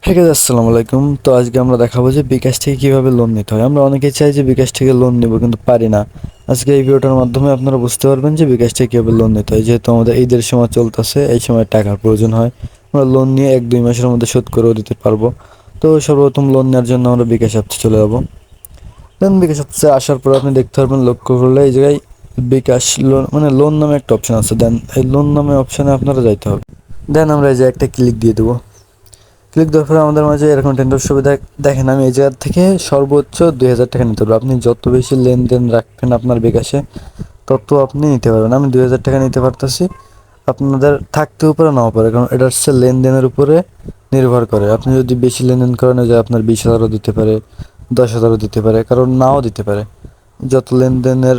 হ্যাঁ guys, আসসালামু আলাইকুম। তো আজকে আমরা দেখাবো যে বিকাশ থেকে কিভাবে লোন নিতে হয়। আমরা অনেকেই চাই যে বিকাশ থেকে লোন নিব কিন্তু পারি না। আজকে এই ভিডিওটার মাধ্যমে আপনারা বুঝতে পারবেন যে বিকাশ থেকে কিভাবে লোন নিতে হয়। যেহেতু আমাদের ঈদের সময় চলতেছে, এই সময় টাকার প্রয়োজন হয়, আমরা লোন নিয়ে 1-2 মাসের মধ্যে শোধ করেও দিতে পারবো। তো সর্বপ্রথম লোন নেওয়ার জন্য আমরা বিকাশ অ্যাপসে চলে যাবো। দেন বিকাশ অ্যাপসে আসার পর আপনি দেখতে পারবেন, লক্ষ্য করলে এই জায়গায় বিকাশ লোন মানে লোন নামে একটা অপশন আছে। দেন এই লোন নামে অপশনে আপনারা যাইতে হবে। দেন আমরা এই যে একটা ক্লিক দিয়ে দেবো। ক্লিক দেওয়ার পরে আমাদের মাঝে এরকম টেন্ডার সুবিধা দেখেন। আমি এই জায়গা থেকে সর্বোচ্চ 2,000 টাকা নিতে পারবো। আপনি যত বেশি লেনদেন রাখবেন আপনার বিকাশে তত আপনি নিতে পারবেন। আমি 2,000 টাকা নিতে পারতেছি। আপনাদের থাকতেও পারে নাও পারে, কারণ এটা হচ্ছে লেনদেনের উপরে নির্ভর করে। আপনি যদি বেশি লেনদেন করেন যে আপনার 20,000ও দিতে পারে, 10,000ও দিতে পারে, কারণ নাও দিতে পারে। যত লেনদেনের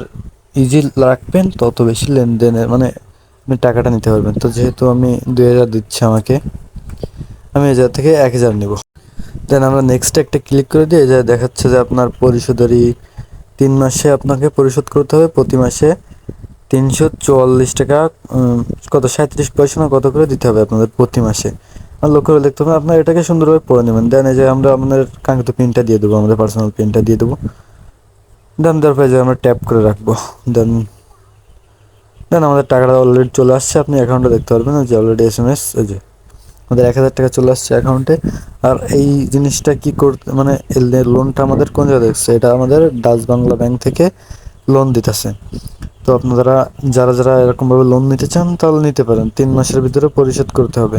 ইজি রাখবেন তত বেশি লেনদেনের মানে আপনি টাকাটা নিতে পারবেন। তো যেহেতু আমি 2,000 দিচ্ছি আমাকে, আমি এই জায়গা থেকে 1,000 নিব। দেন আমরা নেক্সট একটা ক্লিক করে দিই। এই যে দেখাচ্ছে যে আপনার পরিশোধেরই 3 মাসে আপনাকে পরিশোধ করতে হবে প্রতি মাসে 344 টাকা, কত 37 পয়সা না কত করে দিতে হবে আপনাদের প্রতি মাসে। আর লক্ষ্য করে দেখতে হবে, আপনার এটাকে সুন্দরভাবে পড়ে নেবেন। দেন এই যে আমরা আমাদের কাঙ্ক্ষিত পিনটা দিয়ে দেবো, আমাদের পার্সোনাল পিনটা দিয়ে দেবো। দেন তারপরে যে আমরা ট্যাপ করে রাখবো। দেন দেন আমাদের টাকাটা অলরেডি চলে আসছে। আপনি অ্যাকাউন্টে দেখতে পারবেন যে অলরেডি SMS, এই যে আমাদের 1,000 টাকা চলে আসছে অ্যাকাউন্টে। আর এই জিনিসটা কি করতে মানে লোনটা আমাদের কোন জায়গায় দেখছে, এটা আমাদের ডাচ বাংলা ব্যাংক থেকে লোন দিতেছে। তো আপনারা যারা যারা এরকমভাবে লোন নিতে চান তাহলে নিতে পারেন। 3 মাসের ভিতরে পরিশোধ করতে হবে।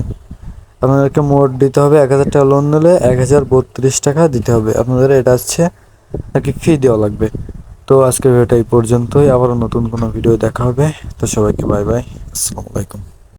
আপনাদেরকে মোট দিতে হবে 1,000 টাকা লোন নিলে 1,032 টাকা দিতে হবে আপনাদের। এটা হচ্ছে আর কি ফি দেওয়া লাগবে। তো আজকের ভিডিওটা এই পর্যন্তই। আবারও নতুন কোনো ভিডিও দেখা হবে। তো সবাইকে বাই বাই, আসসালামু আলাইকুম।